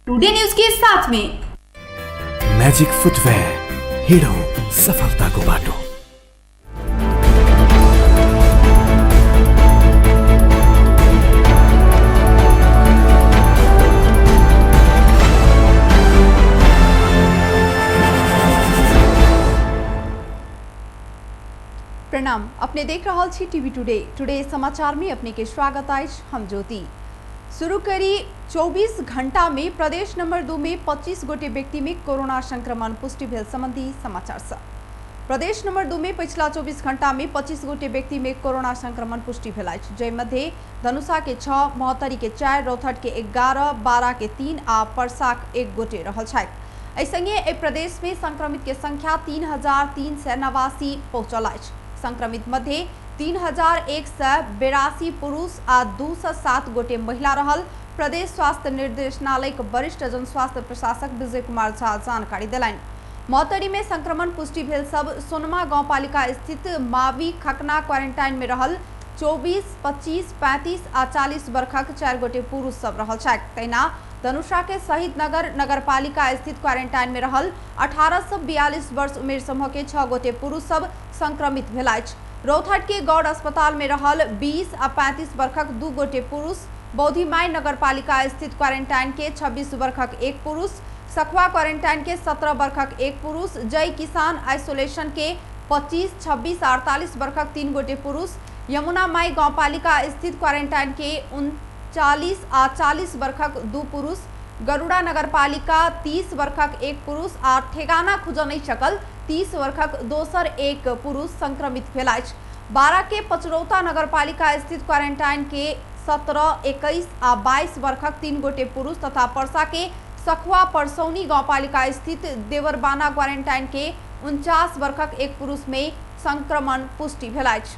Today news के साथ में मैजिक फुटवेयर, हिडो सफलताको बाटो। प्रणाम, अपने देख रहा छी टीवी टुडे समाचार में अपने के स्वागत है। हम ज्योति शुरू करी 24 घंटा में प्रदेश नंबर 2 में 25 गोटे व्यक्ति में कोरोना संक्रमण पुष्टि भेल संबंधी समाचार छ। प्रदेश नंबर 2 में पिछला 24 घंटा में 25 गोटे व्यक्ति में कोरोना संक्रमण पुष्टि भेल अछि। जय मध्ये धनुषा के 6, महोत्तरी के 4, रौथट के 11, बारा के 3 आ परसाक 1 गोटे रहल छथि। एहि संगे एहि प्रदेश में संक्रमित के संख्या 3389 पहुंचल अछि। संक्रमित मध्य 3182 पुरुष आ 207 गोटे महिला रहल। प्रदेश स्वास्थ्य निर्देशनालय के वरिष्ठ जनस्वास्थ्य प्रशासक विजय कुमार झा जानकारी दिलनि। महोत्तरी में संक्रमण पुष्टि भेल सब सोनमा गांवपालिका स्थित मावी खकना क्वारंटाइन में रहल 24, 25, 35 आ 40 वर्षक 4 गोटे पुरुष सब रहल छथि। तहिना धनुषा के शहीद नगर नगरपालिका स्थित क्वारंटाइन में रहल 18 से 42 वर्ष उमेर समूह के 6 गोटे पुरुष सब संक्रमित भेल अछि। रौथट के गौड़ अस्पताल में रहल 20 आ 35 वर्षक 2 गोटे पुरुष, बौद्धिमाई नगरपालिका स्थित क्वारंटाइन के 26 वर्षक 1 पुरुष, सखुआ क्वारंटाइन के 17 वर्षक 1 पुरुष, जय किसान आइसोलेशन के 25, 26 आ 48 वर्षक 3 गोटे पुरुष, यमुना माई गांवपालिका स्थित क्वारंटाइन के 39 आ 40 वर्षक 2 पुरुष, गरुड़ा नगरपालिका 30 वर्षक 1 पुरुष आ ठेगाना खुजनै सकल 30 वर्षक दोसर 1 पुरुष संक्रमित भेल अछि। बारा के पचरौता नगरपालिका स्थित क्वारंटाइन के 17, 21 आ 22 वर्षक 3 गोटे पुरुष तथा परसा के सखुआ परसौनी गांवपालिका स्थित देवरबाना क्वारंटाइन के 49 वर्षक 1 पुरुष में संक्रमण पुष्टि भेल अछि।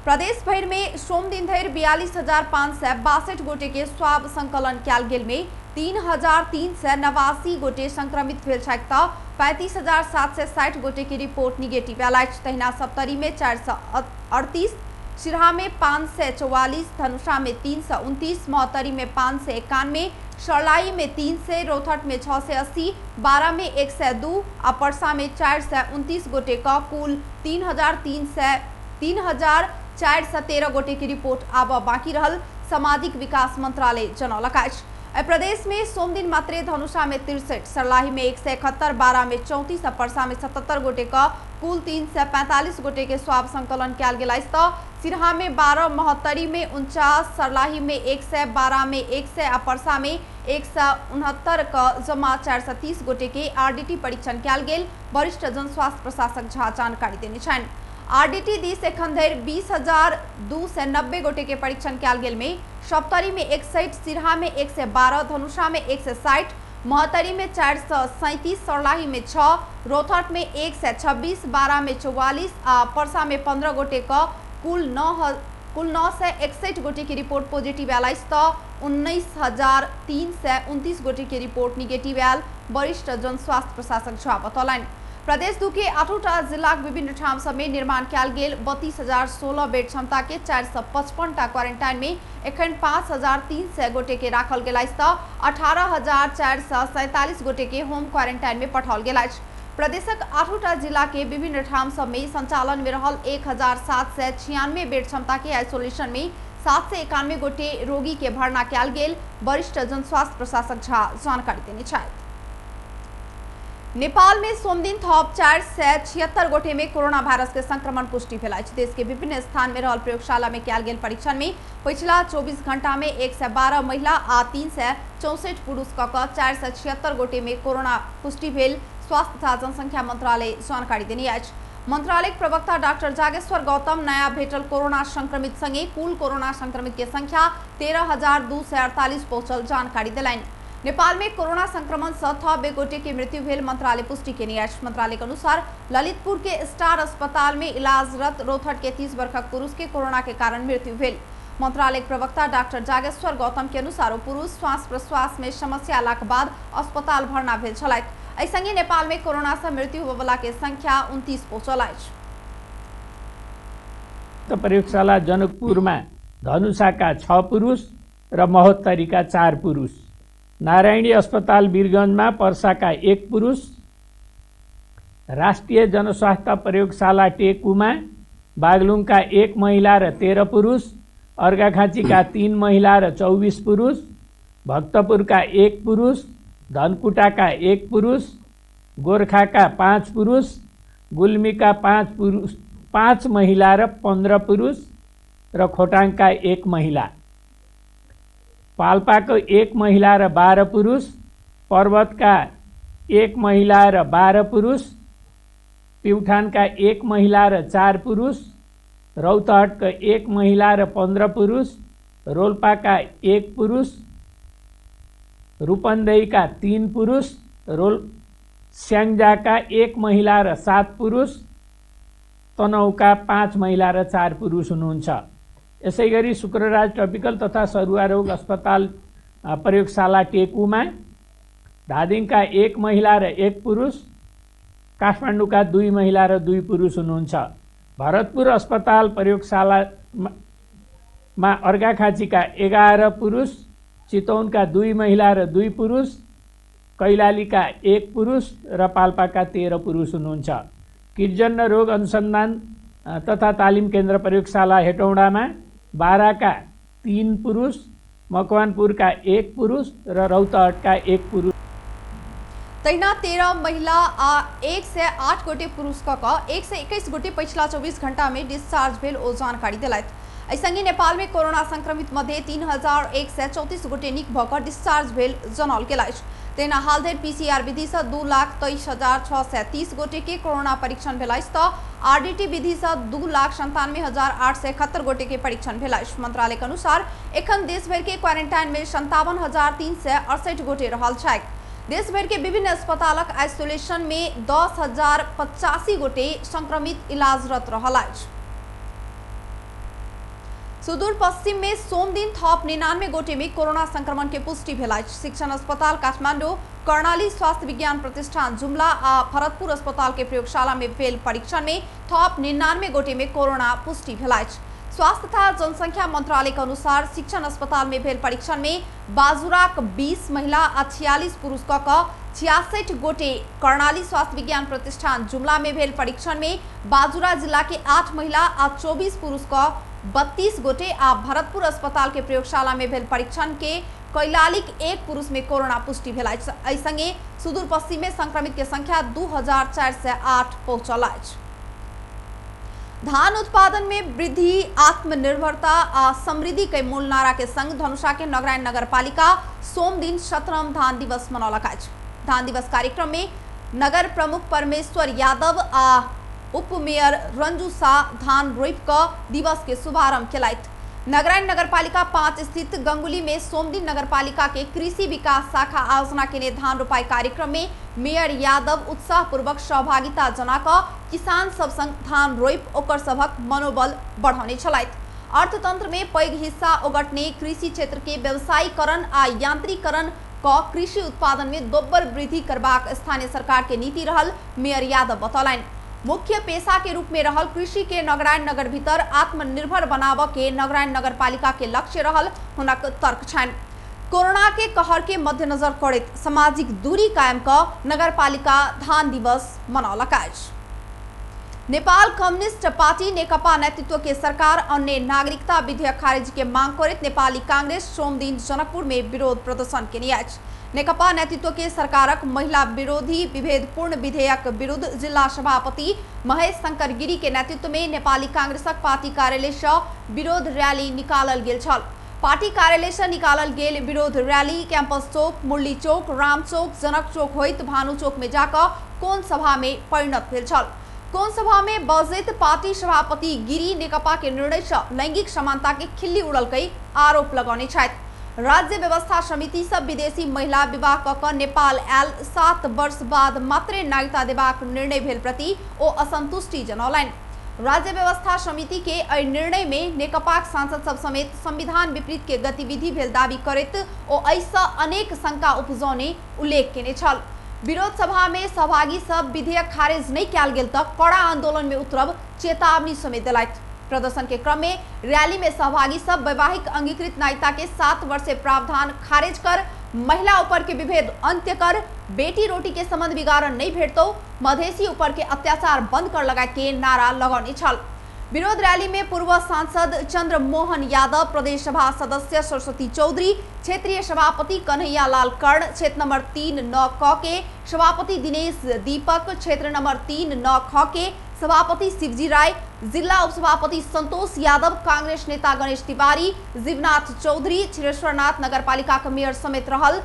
प्रदेश भर में सोम दिन धरि 42,562 गोटे के स्वाब संकलन कयल गेल में 3,389 गोटे संक्रमित भेल छथि तऽ 35,760 गोटे की रिपोर्ट निगेटिव आयल अछि। तहिना सप्तरी में 438, सिरहा में 544, धनुषा में 329, महोत्तरी में 591, सरलाई में 300, रौथट में 680, बारा में 102 आ परसा में 429 गोटे का कुल 3,413 गोटे की रिपोर्ट आब बाकी रहल। सामाजिक विकास मंत्रालय जनौलक अछि। प्रदेश में सोम दिन मात्र धनुषा में 63, सरलाही में 171, बारा में 34 आ परसा में 77 गोटे का कुल 345 गोटे के स्वाब संकलन कयल गेल अछि तऽ सिरहा में 12, महोत्तरी में 49, सरलाही में 100, बारा में 100 आ परसा में 169 का जमा 430 गोटे के आरडीटी परीक्षण कयल गेल। वरिष्ठ जनस्वास्थ्य प्रशासक झा जानकारी देने छनि। आरडीटी दिस एखन धरि 20,290 गोटे के परीक्षण कयल गेल में सप्तरी में 61, सिरहा में 112, धनुषा में 160, महोत्तरी में 437, सरलाही में 6, रौथट में 126, बारा में 44 आ परसा में 15 गोटे का कुल 961 गोटे की रिपोर्ट पॉजिटिव आयल अछि तऽ 19,329 गोटे की रिपोर्ट निगेटिव आयल। वरिष्ठ जनस्वास्थ्य प्रशासक झा बतौलनि। प्रदेश 2 के 8टा जिला विभिन्न ठाम सब में निर्माण कयल गेल 32,016 बेड क्षमता के 455 टा क्वारंटाइन में एखन 5,300 गोटे के राखल गेल अछि तऽ 18,447 गोटे के होम क्वारंटाइन में पठाओल गेल अछि। प्रदेशक 8टा जिला के विभिन्न ठाम सब में संचालन में रहल 1,796 बेड क्षमता के आइसोलेशन में 791 गोटे रोगी के भर्ना कयल गेल। वरिष्ठ जनस्वास्थ्य प्रशासक झा जानकारी देने छथि। नेपाल में सोम दिन थप 476 गोटे में कोरोना वायरस के संक्रमण पुष्टि भेल अछि। देश के विभिन्न स्थान में रहल प्रयोगशाला में कयल गेल परीक्षण में पिछला 24 घंटा में 112 महिला आ 364 पुरुष कऽ 476 गोटे में कोरोना पुष्टि भेल। स्वास्थ्य तथा जनसंख्या मंत्रालय जानकारी देने अछि। मंत्रालय प्रवक्ता डॉक्टर जागेश्वर गौतम नया भेटल कोरोना संक्रमित संगे कुल कोरोना संक्रमित के संख्या 13,248 पहुंचल जानकारी दिलनि। नेपाल में कोरोना संक्रमण से 9 गोटे की मृत्यु भेल मंत्रालय पुष्टि केने अछि। मंत्रालय के अनुसार ललितपुर के स्टार अस्पताल में इलाजरत रौथट के 30 वर्षक पुरुष के कोरोना के कारण मृत्यु भेल। मंत्रालय प्रवक्ता डॉक्टर जागेश्वर गौतम के अनुसार पुरुष श्वास प्रश्वास में समस्या लाक बाद अस्पताल भर्ना भेल छलथि। एहि संगे नेपाल में कोरोना से मृत्यु होबला के संख्या 29 पहुंचल अछि। प्रयोगशाला जनकपुर में धनुषा का 6 पुरुष र महोत्तरी का 4 पुरुष नारायणी अस्पताल वीरगंजमा पर्साका 1 पुरुष, राष्ट्रिय जनस्वास्थ्य प्रयोगशाला टेकुमा बागलुङका 1 महिला र 13 पुरुष, अर्घाखाँचीका 3 महिला र 24 पुरुष, भक्तपुरका 1 पुरुष, धनकुटाका 1 पुरुष, गोर्खाका 5 पुरुष, गुल्मीका 5 महिला र 15 पुरुष र खोटाङका 1 महिला, पाल्पाको 1 महिला र 12 पुरुष, पर्वतका 1 महिला र 12 पुरुष, प्युठानका 1 महिला र 4 पुरुष, रौतहटका 1 महिला र 15 पुरुष, रोल्पाका 1 पुरुष, रूपन्देहीका 3 पुरुष, स्याङ्जाका 1 महिला र 7 पुरुष, तनहुका 5 महिला र 4 पुरुष हुनुहुन्छ। यसैगरी शुक्रराज ट्रपिकल तथा सरुवा रोग अस्पताल प्रयोगशाला टेकुमा धादिङका 1 महिला र 1 पुरुष, काठमाडौँका 2 महिला र 2 पुरुष हुनुहुन्छ। भरतपुर अस्पताल प्रयोगशालामा अर्घाखाँचीका 11 पुरुष, चितौनका 2 महिला र 2 पुरुष, कैलालीका 1 पुरुष र पाल्पाका 13 पुरुष हुनुहुन्छ। किटजन्य रोग अनुसन्धान तथा तालिम केन्द्र प्रयोगशाला हेटौडामा बाराका 3 पुरुष, मकवानपुरका 1 पुरुष र रौतहटका 1 पुरुष। तैना 13 महिला आ 108 गोटे पुरुष कऽ 121 गोटे पिछला 24 घंटा में डिस्चार्ज भेल ओ जानकारी दिलथि। संगे नेपाल में कोरोना संक्रमित मध्य 3134 गोटे निक भऽ कऽ डिस्चार्ज भेल जनौल गेल अछि। तेना हाल धरि PCR विधि से 2,23,630 गोटे के कोरोना परीक्षण भेल अछि तऽ RDT विधि से 2,97,871 गोटे के परीक्षण भेल अछि। मंत्रालय के अनुसार एखन देश भर के क्वारंटाइन में 57,368 गोटे रहल छथि। देश भर के विभिन्न अस्पतालक आइसोलेशन में 10,085 गोटे संक्रमित इलाजरत रहल अछि। सुदूर पश्चिम में सोम दिन थप 99 गोटे में कोरोना संक्रमण के पुष्टि भेल अछि। शिक्षण अस्पताल काठमाडौँ, कर्णाली स्वास्थ्य विज्ञान प्रतिष्ठान जुम्ला आ भरतपुर अस्पताल के प्रयोगशाला में भेल परीक्षण में थप 99 गोटे में कोरोना पुष्टि भेल अछि। स्वास्थ्य तथा जनसंख्या मंत्रालय के अनुसार शिक्षण अस्पताल में भेल परीक्षण में बाजुराक 20 महिला आ 46 पुरुष कऽ 66 गोटे, कर्णाली स्वास्थ्य विज्ञान प्रतिष्ठान जुमला में भेल परीक्षण में बाजुरा जिला के 8 महिला आ 24 पुरुष कऽ 32 गोटे आ भरतपुर अस्पताल के प्रयोगशाला में भेल परीक्षण के कैलालीक 1 पुरुष में कोरोना पुष्टि भेल अछि। एहि संगे सुदूर पश्चिम में संक्रमित के संख्या 2408 पहुंचल अछि। धान उत्पादन में वृद्धि, आत्मनिर्भरता आ समृद्धि के मूल नारा के संग धनुषा के नगरायन नगरपालिका सोम दिन 17वां धान दिवस मनौलक अछि। धान दिवस कार्यक्रम में नगर प्रमुख परमेश्वर यादव आ उप मेयर रंजू शाह धान रोपि कऽ दिवस के शुभारंभ केलथि। नगरायन नगरपालिका 5 स्थित गंगुली में सोम दिन नगरपालिका के कृषि विकास शाखा आयोजना केने धान रोपाई कार्यक्रम में मेयर यादव उत्साहपूर्वक सहभागिता जना कऽ किसान सब संग धान रोपि ओकर सभक मनोबल बढ़ौने छलथि। अर्थतंत्र में पैघ हिस्सा ओगटने कृषि क्षेत्र के व्यवसायीकरण आ यांत्रिकरण कऽ कृषि उत्पादन में दोब्बर वृद्धि करबाक स्थानीय सरकार के नीति रहल मेयर यादव बतौलनि। मुख्य पेशा के रूप में रहल कृषि के नगरायन नगर भीतर आत्मनिर्भर बनाबऽ के नगरायन नगरपालिका के लक्ष्य रहल हुनक तर्क छनि। कोरोना के कहर के मद्देनजर करैत सामाजिक दूरी कायम कऽ नगरपालिका धान दिवस मनौलक अछि। नेपाल कम्युनिस्ट पार्टी नेकपा नेतृत्व के सरकार अन्य नागरिकता विधेयक खारिज के मांग करैत नेपाली कांग्रेस सोम दिन जनकपुर में विरोध प्रदर्शन केने अछि। नेकपा नेतृत्व के सरकारक महिला विरोधी विभेदपूर्ण विधेयक विरुद्ध जिला सभापति महेश शंकर गिरी के नेतृत्व में नेपाली कांग्रेसक पार्टी कार्यालय से विरोध रैली निकालल गेल छल। पार्टी कार्यालय से निकालल गेल विरोध रैली कैंपस चौक, मुरली चौक, राम चौक, जनक चौक होइत भानु चौक में जाकर कोन सभा में परिणत भेल छल। कोन सभा में बजैत पार्टी सभापति गिरी नेकपा के निर्णय से लैंगिक समानता के खिल्ली उड़ल कई आरोप लगौने छथि। राज्य व्यवस्था समिति सब विदेशी महिला विवाह कऽ नेपाल आयल 7 वर्ष बाद मात्रे नागरिकता देबाक निर्णय भेल प्रति ओ असंतुष्टि जनौलनि। राज्य व्यवस्था समिति के एहि निर्णय में नेकपाक सांसद सब समेत संविधान विपरीत के गतिविधि भेल दावी करैत ओ एहिसँ अनेक शंका उपजौने उल्लेख केने छल। विरोध सभा में सहभागी सब विधेयक खारिज नहीं कयल गेल तऽ कड़ा आंदोलन में उतरब चेतावनी समेत दिलथि। प्रदर्शन के क्रम में रैली में सहभागी सब वैवाहिक अंगीकृत नागरिकता के 7 वर्षीय प्रावधान खारिज कर महिला ऊपर के विभेद अंत्य कर, बेटी रोटी के संबंध बिगाड़न नहीं भेटतो, मधेसी ऊपर के अत्याचार बंद कर लगायत के नारा लगाउने छल। विरोध रैली में पूर्व सांसद चंद्रमोहन यादव, प्रदेश सभा सदस्य सरस्वती चौधरी, क्षेत्रीय सभापति कन्हैया लाल कर्ण, क्षेत्र नंबर 3 9 क के सभापति दिनेश दीपक, क्षेत्र नंबर 3 9 ख के सभापति शिवजी राय, जिला उपसभापति संतोष यादव, कांग्रेस नेता गणेश तिवारी, जीवनाथ चौधरी, छिरेश्वरनाथ नगरपालिका का मेयर समेत रहल।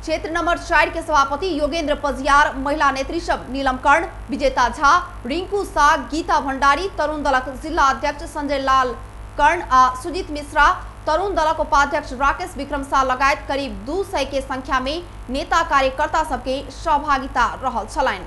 क्षेत्र नंबर 4 के सभापति योगेंद्र पजियार, महिला नेत्री सब नीलम कर्ण, विजेता झा, रिंकू शाह, गीता भंडारी, तरुण दलक जिला अध्यक्ष संजय लाल कर्ण आ सुजीत मिश्रा, तरुण दलक उपाध्यक्ष राकेश विक्रम शाह लगायत करीब 200 के संख्या में नेता कार्यकर्ता सबके सहभागिता रहल छलैन।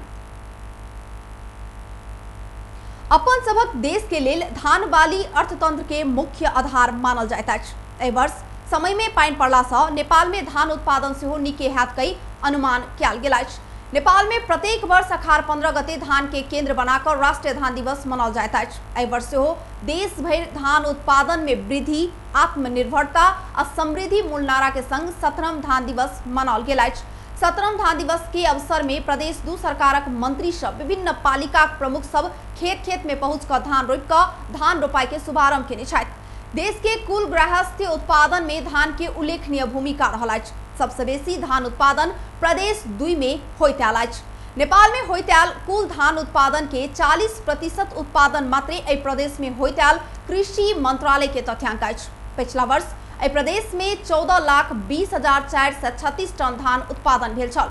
अपन सबक देश के लेल धान बाली अर्थतंत्र के मुख्य आधार मानल जाइत अछि। एहि वर्ष समय में पानि पड़ला सँ नेपाल में धान उत्पादन सेहो नीके हैत कई अनुमान कयल गेल अछि। नेपाल में प्रत्येक वर्ष अखाड़ 15 गते धान के केंद्र बनाकर राष्ट्रीय धान दिवस मनाओल जाइत अछि। एहि वर्ष सेहो देश भरि धान उत्पादन में वृद्धि, आत्मनिर्भरता आ समृद्धि मूल नारा के संग 17वां धान दिवस मनाओल गेल अछि। 17वां धान दिवस के अवसर में प्रदेश दू सरकारक मंत्री सब, विभिन्न पालिका प्रमुख सब खेत खेत में पहुंच कर धान रोपि कर धान रोपाई के शुभारंभ केने छथि। देश के कुल गृहस्थी उत्पादन में धान के उल्लेखनीय भूमिका रहल अछि। सबसे बेसी धान उत्पादन प्रदेश 2 में होइत आयल अछि। नेपाल में होइत आयल कुल धान उत्पादन के 40% उत्पादन मात्र एहि प्रदेश में होइत आयल कृषि मंत्रालय के तथ्यांक अछि। पिछला वर्ष एहि प्रदेश में 14,20,436 टन धान उत्पादन भेल छल।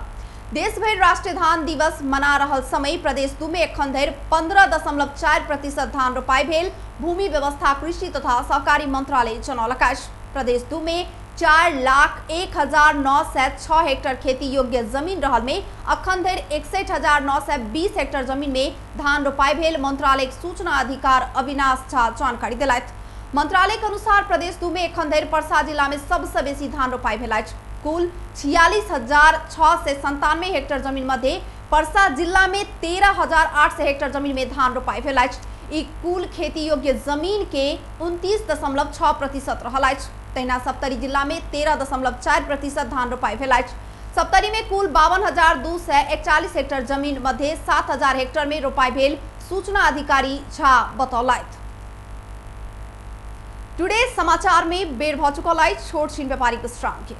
देश भरि राष्ट्रीय धान दिवस मना रहल समय प्रदेश 2 में एखन धरि 15.4% धान रोपाई भेल। भूमि व्यवस्था कृषि तथा सहकारी मंत्रालय जनौलक अछि। प्रदेश 2 में 4,01,906 हेक्टेयर खेती योग्य जमीन रहल में अखन धरि 61,920 हेक्टेयर जमीन में धान रोपाई भेल। मंत्रालय सूचना अधिकार अविनाश झा जानकारी दिलथि। मंत्रालय के अनुसार प्रदेश 2 में एखन धरि पर्सा जिला में सबसे बेसी धान रोपाई भेल अछि। कुल 46,697 हेक्टेयर जमीन मध्य पर्सा जिला में 13,800 हेक्टेयर जमीन में धान रोपाई भेल अछि। ई कुल खेती योग्य जमीन के 29.6% रहल अछि। तहिना सप्तरी जिला में 13.4% धान रोपाई भेल अछि। सप्तरी में कुल 52,241 हेक्टेयर जमीन मध्य 7,000 हेक्टेयर में रोपाई भेल सूचना अधिकारी झा बतौलथि। टुडे समाचार में बेर भ चुकल अछि छोट छिन व्यापारिक विश्राम के।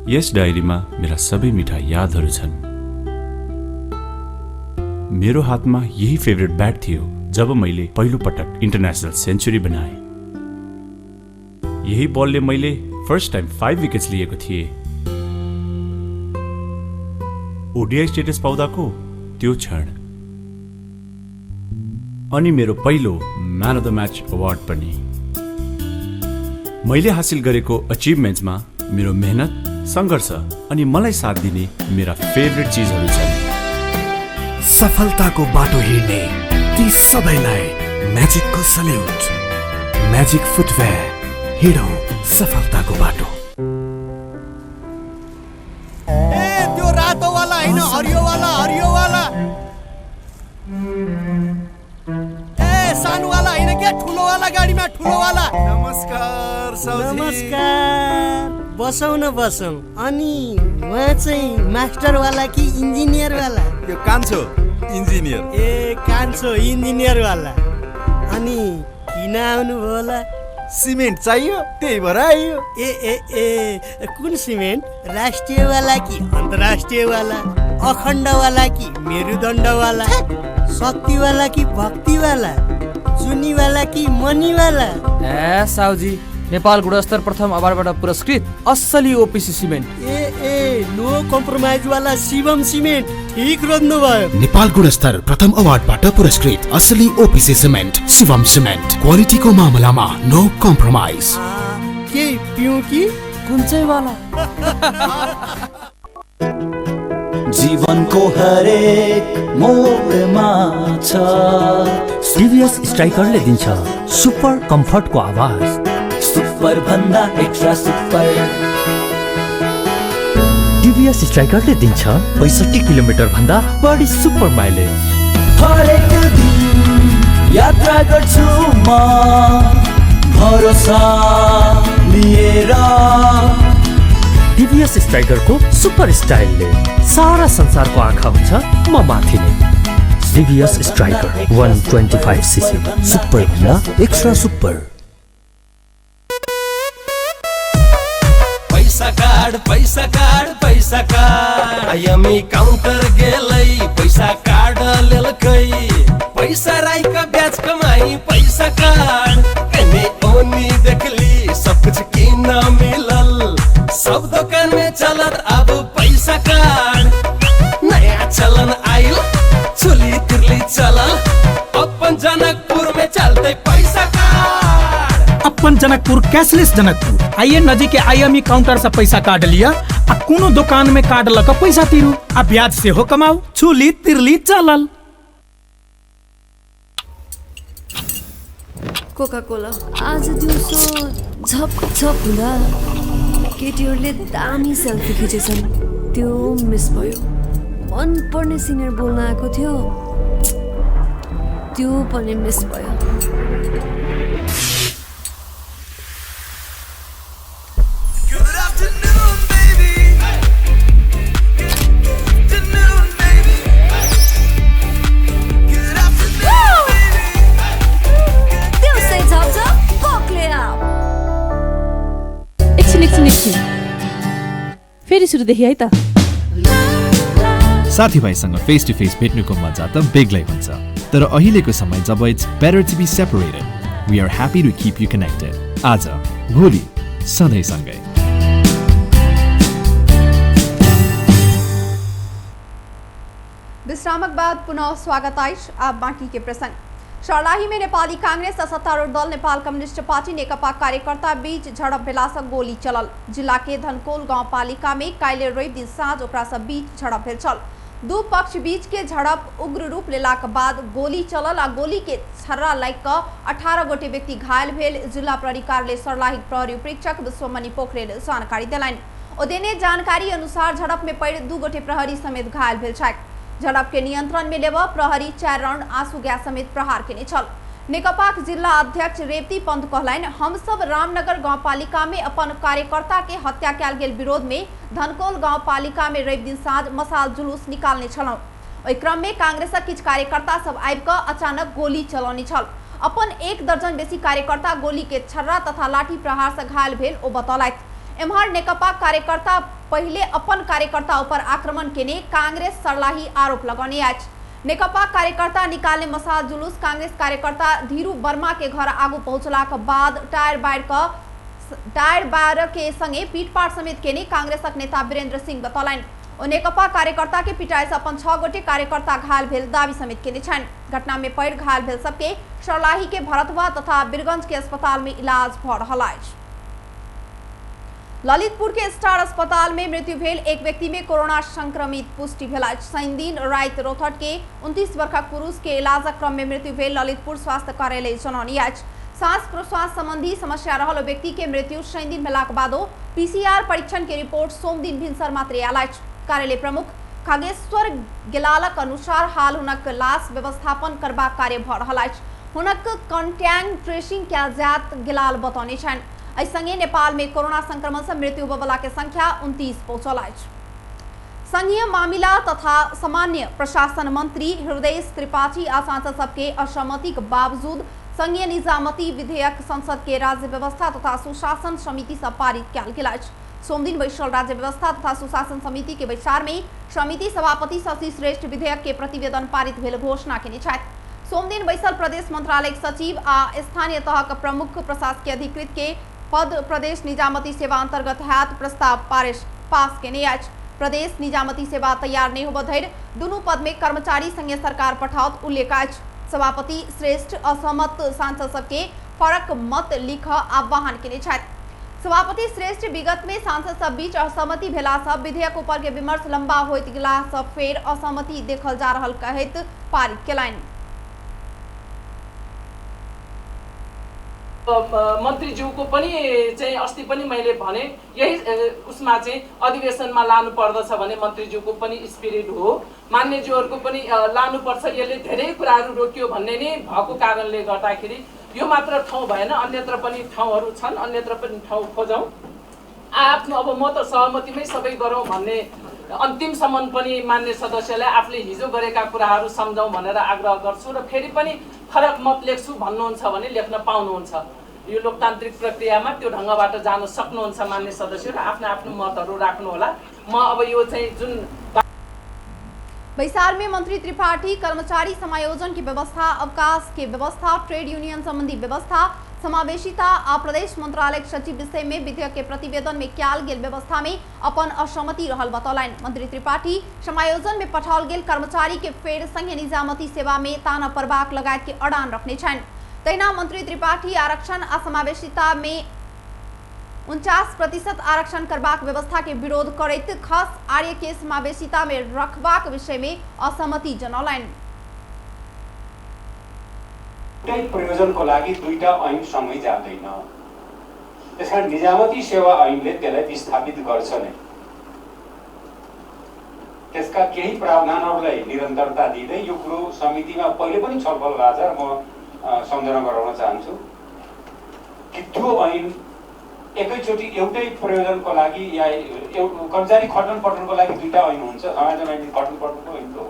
यस डायरीमा मेरा सबै मिठा यादहरू छन्। मेरो हातमा यही फेभरेट ब्याट थियो जब मैले पहिलो पटक इन्टरनेशनल सेन्चुरी बनाए। यही बलले मैले फर्स्ट टाइम 5 विकेट्स लिएको थिएँ। ओडीआई स्टेटस पाउँदाको त्यो क्षण, अनि मेरो पहिलो man of the match award पनि। मैले हासिल गरेको अचिभमेन्ट्समा मेरो मेहनत, संघर्ष अनि मलाई साथ दिने मेरा फेभरेट चीजहरू छन्। सफलताको बाटो हिँड्ने ती सबैलाई म्याजिकको सल्युट। म्याजिक फुटवेयर, हिँडौँ सफलताको बाटो। ए त्यो रातो वाला हैन, हरियो वाला, हरियो वाला। ए सानो वाला हैन के, ठुलो वाला गाडीमा ठुलो वाला। नमस्कार साउजी। नमस्कार। बसौँ न बसौँ। अनि उहाँ चाहिँ मास्टर वाला कि इन्जिनियर वाला? यो कान्छो इन्जिनियर। ए कान्छो इन्जिनियर वाला। अनि किन आउनु भयो होला? सिमेन्ट चाहियो, त्यही भएर आइयो। ए ए ए कुन सिमेन्ट? राष्ट्रिय वाला कि अन्तर्राष्ट्रिय वाला? अखण्ड वाला कि मेरुदण्ड वाला? शक्ति वाला कि भक्ति वाला? चुनी वाला कि मनी वाला? ए साउजी, नेपाल गुणस्तर प्रथम अवार्डबाट पुरस्कृत असली ओपीसी सिमेन्ट। ए नो कम्प्रोमाइज वाला शिवम सिमेन्ट। ठीक रोज्नु भयो। नेपाल गुणस्तर प्रथम अवार्डबाट पुरस्कृत असली ओपीसी सिमेन्ट शिवम सिमेन्ट। क्वालिटीको मामलामा नो कम्प्रोमाइज। के पिउँ कि कुन चाहिँ वाला? जीवनको हरेक मोडमा छ सीरियस स्ट्राइकरले दिन्छ सुपर कम्फर्टको आवाज। सुपर भन्दा एक्स्ट्रा सुपर। टीवीएस स्ट्राइकरले दिन्छ 65 किलोमिटर भन्दा बढी सुपर माइलेज। हरेक दिन यात्रा गर्छु म भरोसा लिएर टिभीएस स्ट्राइकरको सुपर स्टाइलले सारा संसारको आँखा हुन्छ म माथि नै। टिभीएस स्ट्राइकर 125cc सुपर भन्दा एक्स्ट्रा सुपर। पैसा कार्ड पैसा कार्ड पैसा कार्ड आइएमई काउन्टर गेलै पैसा कार्ड लेलकै पैसा राईका ब्याज कमाई पैसा कार्ड कने ओनी देखली सब कुछ किन मिलल सब दुकान में चलत अब पैसा कार्ड नया चलन आइल चुली तिरली चलल अपन जनकपुर में चलते पैसा कार्ड। अपन जनकपुर कैशलेस जनकपुर आइए नजीक आईएमई काउंटर से पैसा काट लिया आ कोनो दुकान में काट लक पैसा तिरू आ ब्याज से हो कमाऊ छुली तिरली चलल। कोका कोला आज दिउँसो झप झप हुँदा केटीहरूले दामी सेल्फी खिचेछन् त्यो मिस भयो। मन पर्ने सिङ्गर बोल्न आएको थियो त्यो पनि मिस भयो। फेरि सुरुदेखि है त। साथीभाइसँग फेस टु फेस भेट्नुको मजा त बेग्लै हुन्छ, तर अहिलेको समय जब it's better to be separated, we are happy to keep you connected. आज भोलि सधैँ सँगै। विश्रामक बाद पुनः स्वागत आइश। अब बाकी के प्रसंग। सर्लाही में नेपाली कांग्रेस और सत्तारूढ़ दल नेपाल कम्युनिस्ट पार्टी नेकपा कार्यकर्ता बीच झड़प भेला से गोली चलल। जिला के धनकोल गाउँपालिका में काल्हि रवि दिन साँझ ओकरा सब बीच झड़प भेल छल। दू पक्ष बीच के झड़प उग्र रूप लेला के बाद गोली चलल आ गोली के छर्रा लागि क 18 गोटे व्यक्ति घायल भेल। जिला प्रहरी कार्यालय सर्लाही प्रहरी उपरीक्षक विश्वमणि पोखरेल जानकारी देलनि। ओदेने जानकारी अनुसार झड़प में पड़ 2 गोटे प्रहरी समेत घायल भेल छथि। झड़प के नियंत्रण में लेब प्रहरी 4 राउंड आंसू गैस समेत प्रहार केने छल। नेकपा जिला अध्यक्ष रेवती पंत कहलनि, हम सब रामनगर गाउँपालिका में अपन कार्यकर्ता के हत्या कयल गेल विरोध में धनकोल गाउँपालिका में रवि दिन साँझ मसाल जुलूस निकालने छलौं। ओहि क्रम में कांग्रेसक किछु कार्यकर्ता सब आबि क अचानक गोली चलौने छल। अपन 1 दर्जन बेसी कार्यकर्ता गोली के छर्रा तथा लाठी प्रहार से घायल भेल ओ बतौलथि। एम्हर नेकपा कार्यकर्ता पहले अपन कार्यकर्ता ऊपर आक्रमण केने कांग्रेस सर्लाही आरोप लगौने अछि। नेकपा कार्यकर्ता निकालने मसाल जुलूस कांग्रेस कार्यकर्ता धीरू वर्मा के घर आगू पहुंचला के बाद टायर बार के संगे पीटपाट समेत केने कांग्रेसक नेता वीरेंद्र सिंह बतौलनि। ओ नेकपा कार्यकर्ता के पिटाई से अपन 6 गोटे कार्यकर्ता घायल भेल दावी समेत केने छन्। घटना में पड़ घायल भेल सबके सर्लाही के भरतवा तथा बीरगंज के अस्पताल में इलाज भ रहल अछि। ललितपुर के स्टार अस्पताल में मृत्यु भेल एक व्यक्ति में कोरोना संक्रमित पुष्टि भेल। शनि दिन रात रोहतट के 29 वर्षक पुरुष के इलाजक क्रम में मृत्यु भेल ललितपुर स्वास्थ्य कार्यालय जनौनी अछि। सांस प्रश्वास संबंधी समस्या रहल व्यक्ति के मृत्यु शनि दिन भेलाक बादो पीसीआर परीक्षण के रिपोर्ट सोम दिन भिनसर मात्र आयल अछि। कार्यालय प्रमुख खगेश्वर गेलालक अनुसार हाल हुनक लाश व्यवस्थापन करबाक कार्य भ रहल अछि। हुनक कॉन्टैक्ट ट्रेसिंग कयल जायत गेलाल बतौने छनि। एहि संगे नेपाल में कोरोना संक्रमण से मृत्यु होबवला के संख्या 29 पहुंचल अछि। संघीय मामिला तथा सामान्य प्रशासन मंत्री हृदय त्रिपाठी आ सांसद सबके असहमति के बावजूद संघीय निजामती विधेयक संसद के राज्य व्यवस्था तथा सुशासन समिति से पारित कयल गेल अछि। सोम दिन बैसल राज्य व्यवस्था तथा सुशासन समिति के बैसार में समिति सभापति शशि श्रेष्ठ विधेयक के प्रतिवेदन पारित भेल घोषणा केने छथि। सोम दिन बैसल प्रदेश मंत्रालय सचिव आ स्थानीय तह के प्रमुख प्रशासकीय अधिकृत के पद प्रदेश निजामती सेवा अंतर्गत हैत प्रस्ताव पास केने अछि। प्रदेश निजामती सेवा तैयार नहीं होबऽ धरि दुनू पद में कर्मचारी संगे सरकार पठाओत उल्लेख अछि। सभापति श्रेष्ठ असहमत सांसद सबके फरक मत लिख आह्वान केने छथि। सभापति श्रेष्ठ विगत में सांसद सब बीच असहमति भेला से विधेयक ऊपर के विमर्श लंबा होइत गेला से फेर असहमति देखल जा रहल कहैत पारित केलनि। मन्त्रीज्यूको पनि चाहिँ अस्ति पनि मैले भने यही उसमा चाहिँ अधिवेशनमा लानु पर्दछ भने मन्त्रीज्यूको पनि स्पिरिट हो, मान्यज्यूहरूको पनि लानुपर्छ। यसले धेरै कुराहरू रोक्यो भन्ने नै भएको कारणले गर्दाखेरि यो मात्र ठाउँ भएन, अन्यत्र पनि ठाउँहरू छन्, अन्यत्र पनि ठाउँ खोजौँ। आफ्नो अब म त सहमतिमै सबै गरौँ भन्ने अन्तिमसम्म पनि मान्य सदस्यलाई आफूले हिजो गरेका कुराहरू सम्झौँ भनेर आग्रह गर्छु र फेरि पनि फरक मत लेख्छु भन्नुहुन्छ भने लेख्न पाउनुहुन्छ। यो लोकतान्त्रिक प्रक्रियामा त्यो ढङ्गबाट जान सक्नुहुन्छ मान्य सदस्यहरू, आफ्नो आफ्नो मतहरू राख्नुहोला। म अब यो चाहिँ जुन बैसार में मंत्री त्रिपाठी कर्मचारी समायोजन की व्यवस्था, अवकाश की व्यवस्था, ट्रेड यूनियन संबंधी व्यवस्था, समावेशिता आ प्रदेश मंत्रालय सचिव विषय में विधेयक के प्रतिवेदन में क्याल गेल व्यवस्था में अपन असहमति रहल बतौलन। मंत्री त्रिपाठी समायोजन में पठाल गेल कर्मचारी के फेर संघीय निजामती सेवा में ताना परवाक लगायत के अड़ान रखने छन्। तहिना मंत्री त्रिपाठी आरक्षण आ समावेशिता में 49% आरक्षण करबाक व्यवस्था के विरोध करैत खास आर्य के समावेशिता में रखबाक विषय में असहमति जनौलन। प्रयोजनको लागि दुईटा ऐन सँगै जाँदैन, त्यसकारण निजामती सेवा ऐनले त्यसलाई विस्थापित गर्छ नै। त्यसका केही प्रावधानहरूलाई निरन्तरता दिँदै यो कुरो समितिमा पहिले पनि छलफल भएको छ। म सम्झना गराउन चाहन्छु कि त्यो ऐन एकैचोटि एउटै प्रयोजनको लागि या कर्मचारी खटन पटनको लागि दुईटा ऐन हुन्छ। समायोजन ऐन खटन पटनको ऐन हो।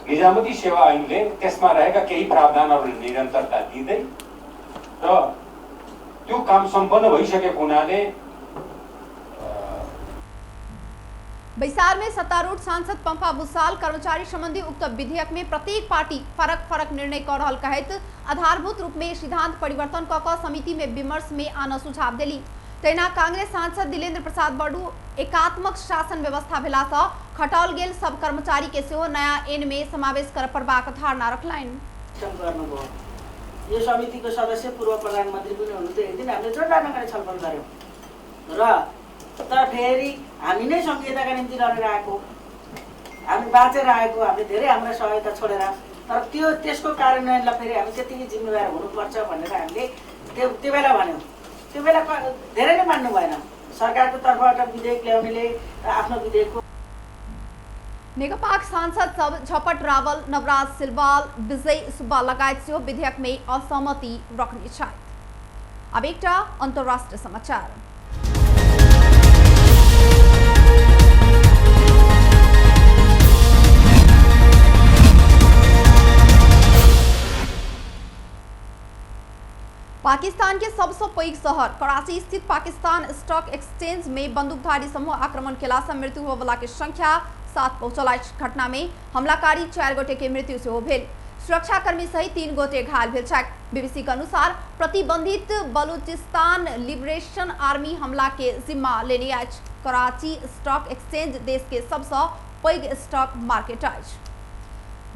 निजामती सेवा ऐनले त्यसमा रहेका केही प्रावधानहरू निरन्तरता दिँदै र त्यो काम सम्पन्न भइसकेको हुनाले बैसार में सत्तारूढ़ सांसद पंपा भूसाल कर्मचारी संबंधी उक्त विधेयक में प्रत्येक पार्टी फरक फरक निर्णय कर रहल कहत आधारभूत रूप में सिद्धांत परिवर्तन क समिति में विमर्श में आना सुझाव दिली। तहिना कांग्रेस सांसद दिलेन्द्र प्रसाद बड़ू एकात्मक शासन व्यवस्था भेला सँ खटाल गेल सब कर्मचारी के सेहो नया एन में समावेश कर परबाक धारणा रखलाइन। यो समितिको सदस्य पूर्व प्रधानमन्त्री पनि हुनुहुन्थ्यो। एक दिन हामीले जोडदार छलफल गर्यौं र तर फेरि हामी नै संघीयताका निम्ति लडेर आएको, हामी बाँचेर आएको, हामीले धेरै हाम्रो सहायता छोडेर, तर त्यसको कार्यान्वयनलाई फेरि हामी त्यतिकै जिम्मेवार हुनुपर्छ भनेर हामीले त्यो बेला भन्यौं। त्यो बेला धेरै नै मान्नु भएन। सरकारको तर्फबाट विधेयक ल्याउनेले आफ्नो विधेयकको नेकपा सांसद सब झपट रावल, नवराज सिलवाल, विजय सुब्बा लगायत सेहो विधेयक में असहमति रखने छथि। अब एकटा अन्तर्राष्ट्रिय समाचार। पाकिस्तान के सबसे पैघ शहर कराची स्थित पाकिस्तान स्टॉक एक्सचेंज में बंदूकधारी समूह आक्रमण केला से मृत्यु हुआ वाला की संख्या 7 पहुंचल। घटना में हमलाकारी 4 गोटे के मृत्यु से भेल। सुरक्षाकर्मी सहित 3 गोटे घायल भेल छथि। बीबीसी के अनुसार प्रतिबंधित बलूचिस्तान लिबरेशन आर्मी हमला के जिम्मा लेने अछि। कराची स्टॉक एक्सचेंज देश के सबसे पैघ स्टॉक मार्केट अछि।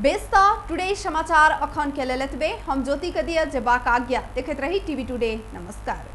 बेस्ता टुडे समाचार अखन के लेल एतबे। हम ज्योति के दिया जेबाक आज्ञा। देखैत रही टीवी टुडे। नमस्कार।